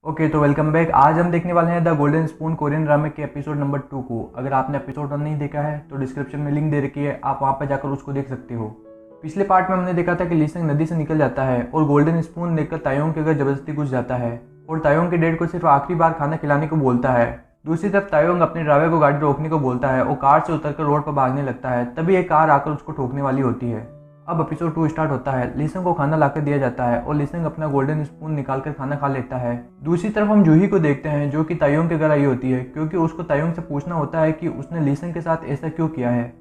Okay तो welcome back. आज हम देखने वाले हैं द गोल्डन स्पून कोरियन ड्रामे के एपिसोड नंबर 2 को। अगर आपने एपिसोड 1 नहीं देखा है तो डिस्क्रिप्शन में लिंक दे रखी है, आप वहाँ पर जाकर उसको देख सकते हो। पिछले पार्ट में हमने देखा था कि लीसंग नदी से निकल जाता है और गोल्डन स्पून लेकर तायोंग के घर जबरदस्ती घुस जाता है और तायोंग के डैड को सिर्फ आखिरी बार खाना खिलाने को बोलता है। दूसरी तरफ तायोंग अपने ड्राइवर को गाड़ी रोकने को बोलता है और कार से उतरकर रोड पर भागने लगता है। तभी एक कार आकर उसको ठोकने वाली होती है। अब एपिसोड 2 स्टार्ट होता है। लीसंग को खाना लाकर दिया जाता है और लीसंग अपना गोल्डन स्पून निकालकर खाना खा लेता है। दूसरी तरफ हम जूही को देखते हैं जो कि तायोंग के घर आई होती है, क्योंकि उसको तायोंग से पूछना होता है कि उसने लीसंग के साथ ऐसा क्यों किया है।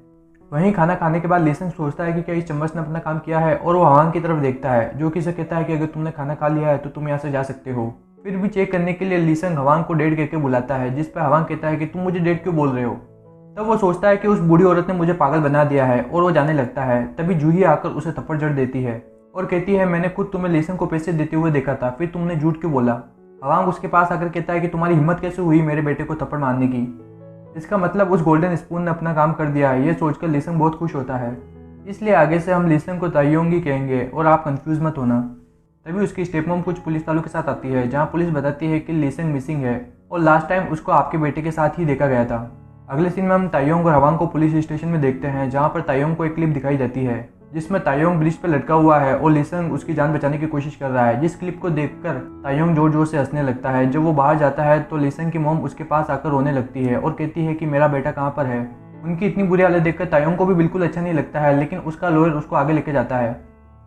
वहीं खाना खाने के बाद लीसंग सोचता है कि क्या इस चम्मच ने अपना काम किया है और वो हवांग की तरफ देखता है जो कि उसे कहता है कि अगर तुमने खाना खा लिया है तो तुम यहाँ से जा सकते हो। फिर भी चेक करने के लिए लीसंग हवांग को डेड कहकर बुलाता है, जिस पर हवांग कहता है कि तुम मुझे डेड क्यों बोल रहे हो। तब वो सोचता है कि उस बूढ़ी औरत ने मुझे पागल बना दिया है और वो जाने लगता है। तभी जूही आकर उसे थप्पड़ जड़ देती है और कहती है मैंने खुद तुम्हें लीसंग को पैसे देते हुए देखा था, फिर तुमने झूठ क्यों बोला। हवांग उसके पास आकर कहता है कि तुम्हारी हिम्मत कैसे हुई मेरे बेटे को थप्पड़ मारने की। इसका मतलब उस गोल्डन स्पून ने अपना काम कर दिया है। ये सोचकर लीसंग बहुत खुश होता है, इसलिए आगे से हम लीसंग को तायोंग ही कहेंगे और आप कंफ्यूज मत होना। तभी उसकी स्टेपमॉम कुछ पुलिस वालों के साथ आती है, जहाँ पुलिस बताती है कि लीसंग मिसिंग है और लास्ट टाइम उसको आपके बेटे के साथ ही देखा गया था। अगले सीन में हम तायोंग और हवांग को पुलिस स्टेशन में देखते हैं, जहाँ पर तायोंग को एक क्लिप दिखाई जाती है जिसमें तायोंग ब्रिज पर लटका हुआ है और लीसंग उसकी जान बचाने की कोशिश कर रहा है। जिस क्लिप को देखकर तायोंग जोर जोर से हंसने लगता है। जब वो बाहर जाता है तो लीसंग की मॉम उसके पास आकर रोने लगती है और कहती है कि मेरा बेटा कहाँ पर है। उनकी इतनी बुरी हालत देखकर तायोंग को भी बिल्कुल अच्छा नहीं लगता है, लेकिन उसका लॉयर उसको आगे लेके जाता है।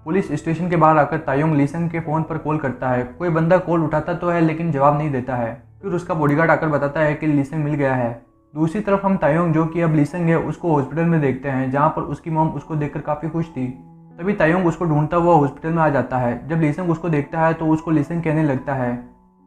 पुलिस स्टेशन के बाहर आकर तायोंग लीसंग के फ़ोन पर कॉल करता है। कोई बंदा कॉल उठाता तो है लेकिन जवाब नहीं देता है। फिर उसका बॉडीगार्ड आकर बताता है कि लीसंग मिल गया है। दूसरी तरफ हम तायोंग जो कि अब लीसंग है उसको हॉस्पिटल में देखते हैं, जहाँ पर उसकी मॉम उसको देखकर काफ़ी खुश थी। तभी तायोंग उसको ढूंढता हुआ हॉस्पिटल में आ जाता है। जब लीसंग उसको देखता है तो उसको लीसंग कहने लगता है।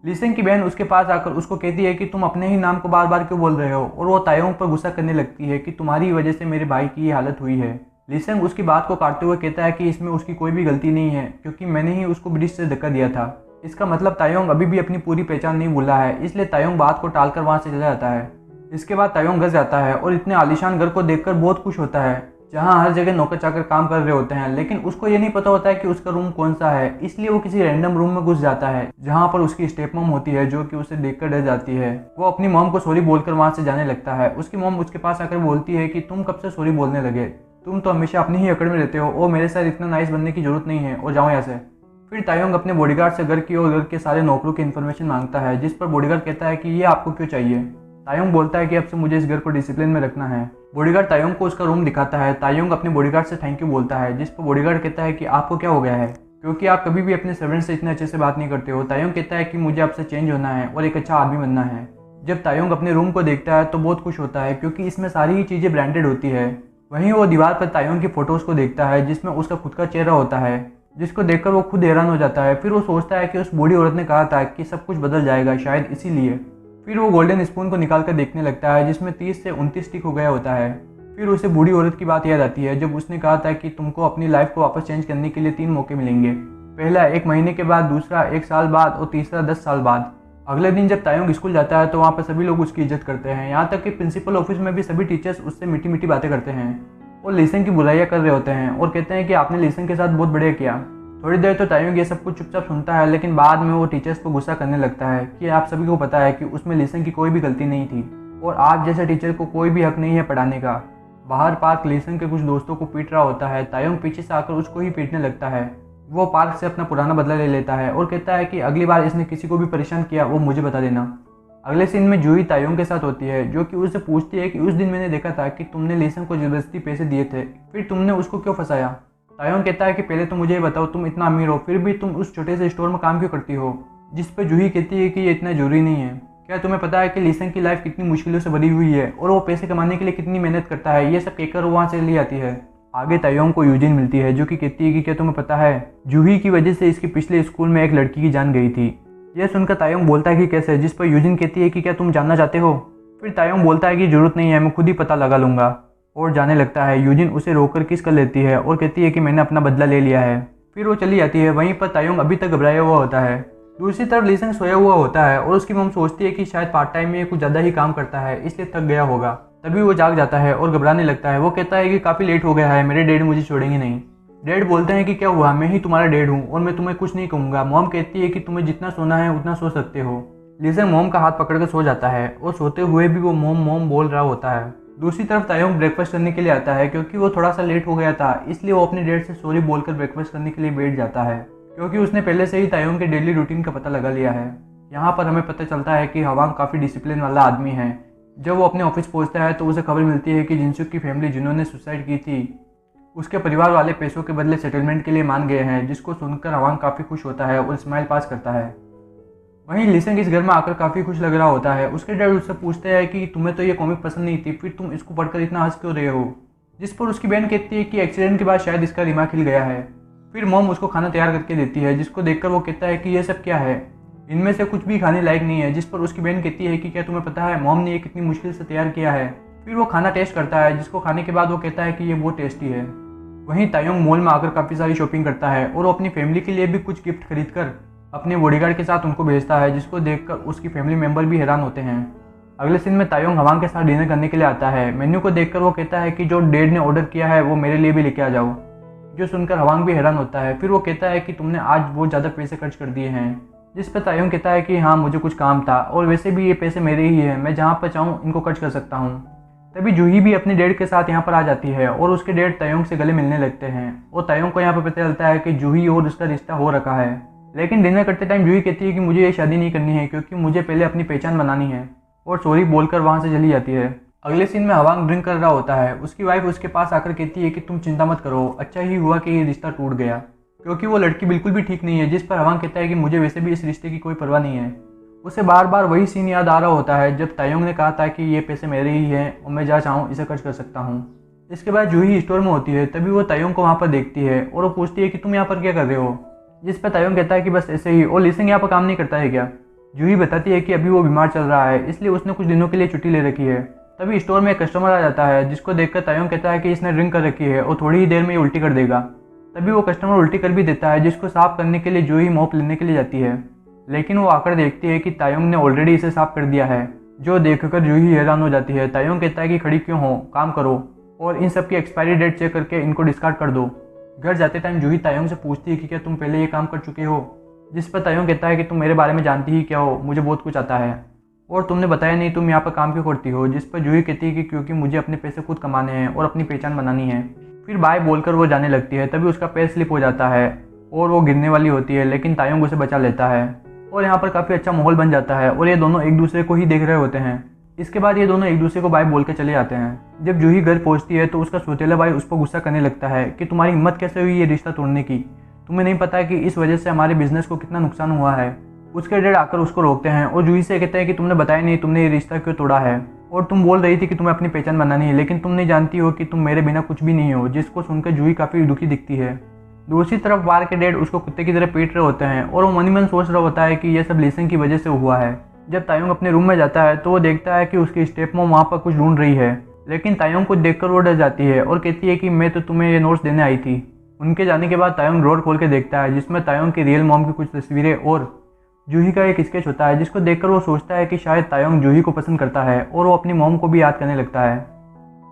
लीसंग की बहन उसके पास आकर उसको कहती है कि तुम अपने ही नाम को बार बार क्यों बोल रहे हो, और वो तायोंग पर गुस्सा करने लगती है कि तुम्हारी वजह से मेरे भाई की ये हालत हुई है। लीसंग उसकी बात को काटते हुए कहता है कि इसमें उसकी कोई भी गलती नहीं है, क्योंकि मैंने ही उसको ब्रिज से धक्का दिया था। इसका मतलब तायोंग अभी भी अपनी पूरी पहचान नहीं भूला है, इसलिए तायोंग बात को टालकर वहाँ से चला जाता है। इसके बाद तायोंग घर जाता है और इतने आलीशान घर को देखकर बहुत खुश होता है, जहाँ हर जगह नौकर चाकर काम कर रहे होते हैं, लेकिन उसको ये नहीं पता होता है कि उसका रूम कौन सा है। इसलिए वो किसी रैंडम रूम में घुस जाता है, जहाँ पर उसकी स्टेप मॉम होती है जो कि उसे देखकर डर जाती है। वो अपनी मॉम को सॉरी बोलकर वहाँ से जाने लगता है। उसकी मॉम उसके पास आकर बोलती है कि तुम कब से सॉरी बोलने लगे, तुम तो हमेशा अपनी ही अकड़ में रहते हो और मेरे साथ इतना नाइस बनने की जरूरत नहीं है, और जाओ यहाँ से। फिर तायोंग अपने बॉडीगार्ड से घर की और घर के सारे नौकरों की इन्फॉर्मेशन मांगता है, जिस पर बॉडीगार्ड कहता है कि ये आपको क्यों चाहिए। तायोंग बोलता है कि अब से मुझे इस घर को डिसिप्लिन में रखना है। बॉडीगार्ड तायोंग को उसका रूम दिखाता है। तायोंग अपने बॉडीगार्ड से थैंक यू बोलता है, जिस पर बॉडीगार्ड कहता है कि आपको क्या हो गया है, क्योंकि आप कभी भी अपने सर्वेंट से इतने अच्छे से बात नहीं करते हो। तायोंग कहता है कि मुझे आपसे चेंज होना है और एक अच्छा आदमी बनना है। जब तायोंग अपने रूम को देखता है तो बहुत खुश होता है, क्योंकि इसमें सारी ही चीज़ें ब्रांडेड होती है। वहीं वो दीवार पर तायोंग की फोटोज़ को देखता है, जिसमें उसका खुद का चेहरा होता है, जिसको देखकर वो खुद हैरान हो जाता है। फिर वो सोचता है कि उस बूढ़ी औरत ने कहा था कि सब कुछ बदल जाएगा, शायद इसीलिए। फिर वो गोल्डन स्पून को निकाल कर देखने लगता है, जिसमें 30 से 29 टिक हो गया होता है। फिर उसे बूढ़ी औरत की बात याद आती है, जब उसने कहा था कि तुमको अपनी लाइफ को वापस चेंज करने के लिए 3 मौके मिलेंगे। पहला 1 महीने के बाद, दूसरा 1 साल बाद और तीसरा 10 साल बाद। अगले दिन जब तायोंग स्कूल जाता है तो वहाँ पर सभी लोग उसकी इज्जत करते हैं, यहाँ तक कि प्रिंसिपल ऑफिस में भी सभी टीचर्स उससे मीठी मीठी बातें करते हैं और लीसंग की बुराइयाँ कर रहे होते हैं और कहते हैं कि आपने लीसंग के साथ बहुत बढ़िया किया। थोड़ी देर तो तायोंग ये सब कुछ चुपचाप सुनता है, लेकिन बाद में वो टीचर्स को गुस्सा करने लगता है कि आप सभी को पता है कि उसमें लीसंग की कोई भी गलती नहीं थी और आप जैसे टीचर को कोई भी हक नहीं है पढ़ाने का। बाहर पार्क लीसंग के कुछ दोस्तों को पीट रहा होता है। तायोंग पीछे से आकर उसको ही पीटने लगता है। वो पार्क से अपना पुराना बदला ले लेता है और कहता है कि अगली बार इसने किसी को भी परेशान किया वो मुझे बता देना। अगले सीन में जूही तायोंग के साथ होती है, जो कि उससे पूछती है कि उस दिन मैंने देखा था कि तुमने लीसंग को जबरदस्ती पैसे दिए थे, फिर तुमने उसको क्यों फंसाया। तायोंग कहता है कि पहले तो मुझे बताओ, तुम इतना अमीर हो फिर भी तुम उस छोटे से स्टोर में काम क्यों करती हो। जिस पर जूही कहती है कि ये इतना जरूरी नहीं है। क्या तुम्हें पता है कि लीसंग की लाइफ कितनी मुश्किलों से भरी हुई है और वो पैसे कमाने के लिए कितनी मेहनत करता है। ये सब कहकर वो वहाँ से ले आती है। आगे तायोंग को यूजिन मिलती है, जो कि कहती है कि क्या तुम्हें पता है जूही की वजह से इसके पिछले स्कूल में एक लड़की की जान गई थी। यह सुनकर तायोंग बोलता है कि कैसे, जिस पर यूजिन कहती है कि क्या तुम जानना चाहते हो। फिर तायोंग बोलता है कि जरूरत नहीं है, मैं खुद ही पता लगा लूंगा, और जाने लगता है। यूजिन उसे रोककर किस कर लेती है और कहती है कि मैंने अपना बदला ले लिया है। फिर वो चली जाती है। वहीं पर तायोंग अभी तक घबराया हुआ होता है। दूसरी तरफ लीसंग सोया हुआ होता है और उसकी मम सोचती है कि शायद पार्ट टाइम में कुछ ज़्यादा ही काम करता है, इसलिए थक गया होगा। तभी वो जाग जाता है और घबराने लगता है। वो कहता है कि काफ़ी लेट हो गया है, मेरे डैडी मुझे छोड़ेंगे नहीं। डैड बोलते हैं कि क्या हुआ, मैं ही तुम्हारा डैड हूँ और मैं तुम्हें कुछ नहीं कहूँगा। मॉम कहती है कि तुम्हें जितना सोना है उतना सो सकते हो। लीसन मॉम का हाथ पकड़कर सो जाता है और सोते हुए भी वो मॉम मॉम बोल रहा होता है। दूसरी तरफ तायोंग ब्रेकफास्ट करने के लिए आता है। क्योंकि वो थोड़ा सा लेट हो गया था इसलिए वो अपने डैड से सॉरी बोलकर ब्रेकफास्ट करने के लिए बैठ जाता है, क्योंकि उसने पहले से ही तायोंग के डेली रूटीन का पता लगा लिया है। यहाँ पर हमें पता चलता है कि हवांग काफ़ी डिसिप्लिन वाला आदमी है। जब वो अपने ऑफिस पहुँचता है तो उसे खबर मिलती है कि जिनसुक की फैमिली जिन्होंने सुसाइड की थी उसके परिवार वाले पैसों के बदले सेटलमेंट के लिए मान गए हैं, जिसको सुनकर हवांग काफ़ी खुश होता है और स्माइल पास करता है। वहीं लीसेंग इस घर में आकर काफ़ी खुश लग रहा होता है। उसके डैड उससे पूछते हैं कि तुम्हें तो ये कॉमिक पसंद नहीं थी, फिर तुम इसको पढ़कर इतना हंस क्यों रहे हो। जिस पर उसकी बहन कहती है कि एक्सीडेंट के बाद शायद इसका दिमाग हिल गया है। फिर मॉम उसको खाना तैयार करके देती है, जिसको देखकर वो कहता है कि ये सब क्या है, इनमें से कुछ भी खाने लायक नहीं है। जिस पर उसकी बहन कहती है कि क्या तुम्हें पता है मॉम ने ये कितनी मुश्किल से तैयार किया है। फिर वो खाना टेस्ट करता है, जिसको खाने के बाद वो कहता है कि ये बहुत टेस्टी है। वहीं तायोंग मॉल में आकर काफ़ी सारी शॉपिंग करता है और वो अपनी फैमिली के लिए भी कुछ गिफ्ट खरीदकर अपने बॉडीगार्ड के साथ उनको भेजता है, जिसको देखकर उसकी फैमिली मेंबर भी हैरान होते हैं। अगले सीन में तायोंग हवांग के साथ डिनर करने के लिए आता है। मेन्यू को देखकर वो कहता है कि जो डैड ने ऑर्डर किया है वो मेरे लिए भी लेके आ जाओ, जो सुनकर हवांग भी हैरान होता है। फिर वो कहता है कि तुमने आज बहुत ज़्यादा पैसे खर्च कर दिए हैं। जिस पर तायोंग कहता है कि हाँ मुझे कुछ काम था और वैसे भी ये पैसे मेरे ही हैं, मैं जहाँ पर चाहूँ इनको खर्च कर सकता हूँ। तभी जूही भी अपने डैड के साथ यहाँ पर आ जाती है और उसके डैड तायोंग से गले मिलने लगते हैं और तायोंग को यहाँ पर पता चलता है कि जूही और उसका रिश्ता हो रखा है। लेकिन डिनर करते टाइम जूही कहती है कि मुझे ये शादी नहीं करनी है, क्योंकि मुझे पहले अपनी पहचान बनानी है, और सॉरी बोलकर वहाँ से चली जाती है। अगले सीन में हवांग ड्रिंक कर रहा होता है। उसकी वाइफ उसके पास आकर कहती है कि तुम चिंता मत करो, अच्छा ही हुआ कि ये रिश्ता टूट गया, क्योंकि वो लड़की बिल्कुल भी ठीक नहीं है। जिस पर हवांग कहता है कि मुझे वैसे भी इस रिश्ते की कोई परवाह नहीं है। उसे बार बार वही सीन याद आ रहा होता है जब तायोंग ने कहा था कि ये पैसे मेरे ही हैं और मैं जहाँ चाहूँ इसे खर्च कर सकता हूँ। इसके बाद जूही स्टोर में होती है, तभी वो तायोंग को वहाँ पर देखती है और वो पूछती है कि तुम यहाँ पर क्या कर रहे हो। जिस पर तायोंग कहता है कि बस ऐसे ही, और लीसेंग यहाँ पर काम नहीं करता है क्या। जूही बताती है कि अभी वो बीमार चल रहा है, इसलिए उसने कुछ दिनों के लिए छुट्टी ले रखी है। तभी स्टोर में एक कस्टमर आ जाता है, जिसको देखकर तायोंग कहता है कि इसने ड्रिंक कर रखी है और थोड़ी ही देर में ये उल्टी कर देगा। तभी वो कस्टमर उल्टी कर भी देता है, जिसको साफ करने के लिए जूही मॉप लेने के लिए जाती है, लेकिन वो आकर देखती है कि तायोंग ने ऑलरेडी इसे साफ कर दिया है, जो देखकर जूही हैरान हो जाती है। तायोंग कहता है कि खड़ी क्यों हो, काम करो और इन सब की एक्सपायरी डेट चेक करके इनको डिस्कार्ड कर दो। घर जाते टाइम जूही तायोंग से पूछती है कि क्या तुम पहले ये काम कर चुके हो। जिस पर तायोंग कहता है कि तुम मेरे बारे में जानती ही क्या हो, मुझे बहुत कुछ आता है और तुमने बताया नहीं तुम यहाँ पर काम क्यों करती हो। जिस पर जूही कहती है कि क्योंकि मुझे अपने पैसे खुद कमाने हैं और अपनी पहचान बनानी है। फिर बाय बोलकर वो जाने लगती है। तभी उसका पैर स्लिप हो जाता है और वो गिरने वाली होती है, लेकिन तायोंग उसे बचा लेता है और यहाँ पर काफ़ी अच्छा माहौल बन जाता है और ये दोनों एक दूसरे को ही देख रहे होते हैं। इसके बाद ये दोनों एक दूसरे को बाय बोल के चले जाते हैं। जब जूही घर पहुँचती है तो उसका सौतेला भाई उस पर गुस्सा करने लगता है कि तुम्हारी हिम्मत कैसे हुई ये रिश्ता तोड़ने की, तुम्हें नहीं पता कि इस वजह से हमारे बिजनेस को कितना नुकसान हुआ है। उसके डैड आकर उसको रोकते हैं और जूही से कहते हैं कि तुमने बताया नहीं तुमने ये रिश्ता क्यों तोड़ा है, और तुम बोल रही थी कि तुम्हें अपनी पहचान बनानी है, लेकिन तुम नहीं जानती हो कि तुम मेरे बिना कुछ भी नहीं हो। जिसको सुनकर जूही काफ़ी दुखी दिखती है। दूसरी तरफ वार के डैड उसको कुत्ते की तरह पीट रहे होते हैं और वो मन ही मन सोच रहा होता है कि यह सब लीसेंग की वजह से हुआ है। जब तायोंग अपने रूम में जाता है तो वो देखता है कि उसकी स्टेप मॉम वहाँ पर कुछ ढूंढ रही है, लेकिन तायोंग को देखकर वो डर जाती है और कहती है कि मैं तो तुम्हें ये नोट्स देने आई थी। उनके जाने के बाद तायोंग ड्रॉर खोल के देखता है, जिसमें तायोंग की रियल मॉम की कुछ तस्वीरें और जूही का एक स्केच होता है, जिसको देखकर वो सोचता है कि शायद तायोंग जूही को पसंद करता है और वो अपनी मॉम को भी याद करने लगता है।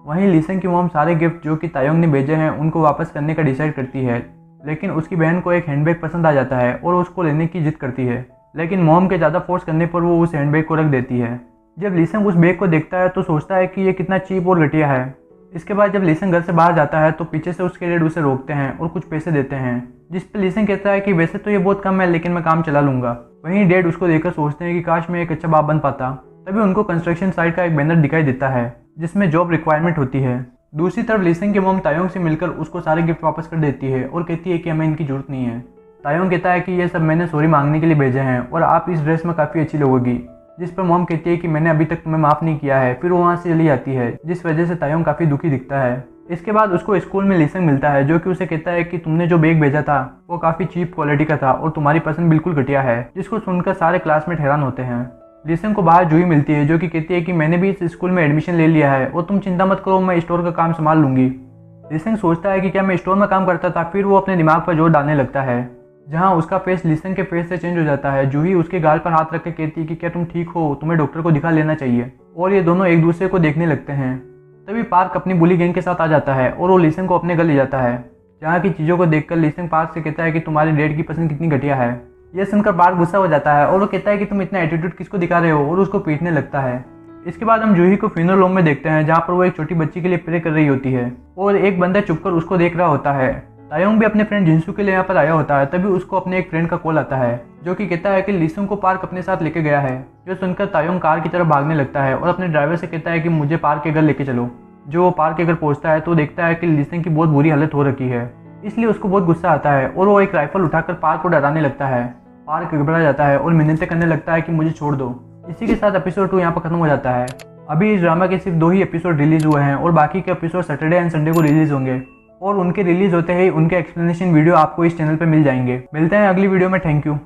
वहीं लीसेंग की मॉम सारे गिफ्ट जो कि तायोंग ने भेजे हैं उनको वापस करने का डिसाइड करती है, लेकिन उसकी बहन को एक हैंडबैग पसंद आ जाता है और उसको लेने की जिद करती है, लेकिन मॉम के ज़्यादा फोर्स करने पर वो उस हैंडबैग को रख देती है। जब लीसेंग उस बैग को देखता है तो सोचता है कि ये कितना चीप और घटिया है। इसके बाद जब लीसेंग घर से बाहर जाता है तो पीछे से उसके डैड उसे रोकते हैं और कुछ पैसे देते हैं, जिस पर लीसेंग कहता है कि वैसे तो ये बहुत कम है, लेकिन मैं काम चला लूँगा। वहीं डैड उसको देखकर सोचते हैं कि काश मैं एक अच्छा बाप बन पाता। तभी उनको कंस्ट्रक्शन साइट का एक बैनर दिखाई देता है जिसमें जॉब रिक्वायरमेंट होती है। दूसरी तरफ लीसेंग की मॉम तायोंग से मिलकर उसको सारे गिफ्ट वापस कर देती है और कहती है कि हमें इनकी जरूरत नहीं है। तायोंग कहता है कि ये सब मैंने सॉरी मांगने के लिए भेजे हैं और आप इस ड्रेस में काफ़ी अच्छी लगोगी। जिस पर मॉम कहती है कि मैंने अभी तक तुम्हें माफ़ नहीं किया है। फिर वो वहाँ से चली जाती है, जिस वजह से तायोंग काफ़ी दुखी दिखता है। इसके बाद उसको स्कूल में लीसेंग मिलता है, जो कि उसे कहता है कि तुमने जो बैग भेजा था वो काफ़ी चीप क्वालिटी का था और तुम्हारी पसंद बिल्कुल घटिया है। जिसको सुनकर सारे क्लासमेट हैरान होते हैं। लीसेंग को बाहर जूही मिलती है, जो कि कहती है कि मैंने भी इस स्कूल में एडमिशन ले लिया है और तुम चिंता मत करो, मैं स्टोर का काम संभाल लूँगी। लीसेंग सोचता है कि क्या मैं स्टोर में काम करता था। फिर वो अपने दिमाग पर जोर डालने लगता है, जहाँ उसका फेस लीसेंग के फेस से चेंज हो जाता है। जूही उसके गाल पर हाथ रख के कहती है कि क्या तुम ठीक हो, तुम्हें डॉक्टर को दिखा लेना चाहिए। और ये दोनों एक दूसरे को देखने लगते हैं। तभी पार्क अपनी बुली गैंग के साथ आ जाता है और वो लीसेंग को अपने घर ले जाता है। जहाँ की चीज़ों को देखकर लीसिंग पार्क से कहता है कि तुम्हारे डैड की पसंद कितनी घटिया है। यह सुनकर पार्क गुस्सा हो जाता है और वो कहता है कि तुम इतना एटीट्यूड किसको दिखा रहे हो और उसको पीटने लगता है। इसके बाद हम जूही को फ्यूनरल होम में देखते हैं जहाँ पर वो एक छोटी बच्ची के लिए प्रे कर रही होती है और एक बंदा चुपकर उसको देख रहा होता है। तायोंग भी अपने फ्रेंड जिनसू के लिए यहाँ पर आया होता है। तभी उसको अपने एक फ्रेंड का कॉल आता है जो कि कहता है कि लीसिंग को पार्क अपने साथ लेके गया है। जो सुनकर तायोंग कार की तरफ भागने लगता है और अपने ड्राइवर से कहता है कि मुझे पार्क के घर लेके चलो। जो वो पार्क के घर पहुंचता है तो देखता है कि लीसिंग की बहुत बुरी हालत हो रखी है, इसलिए उसको बहुत गुस्सा आता है और वो एक राइफल उठाकर पार्क को डराने लगता है। पार्क घबरा जाता है और मिन्नतें करने लगता है कि मुझे छोड़ दो। इसी के साथ एपिसोड 2 यहाँ पर खत्म हो जाता है। अभी इस ड्रामा के सिर्फ 2 ही एपिसोड रिलीज हुए हैं और बाकी के एपिसोड सैटरडे एंड संडे को रिलीज होंगे और उनके रिलीज होते ही उनके एक्सप्लेनेशन वीडियो आपको इस चैनल पर मिल जाएंगे। मिलते हैं अगली वीडियो में। Thank you.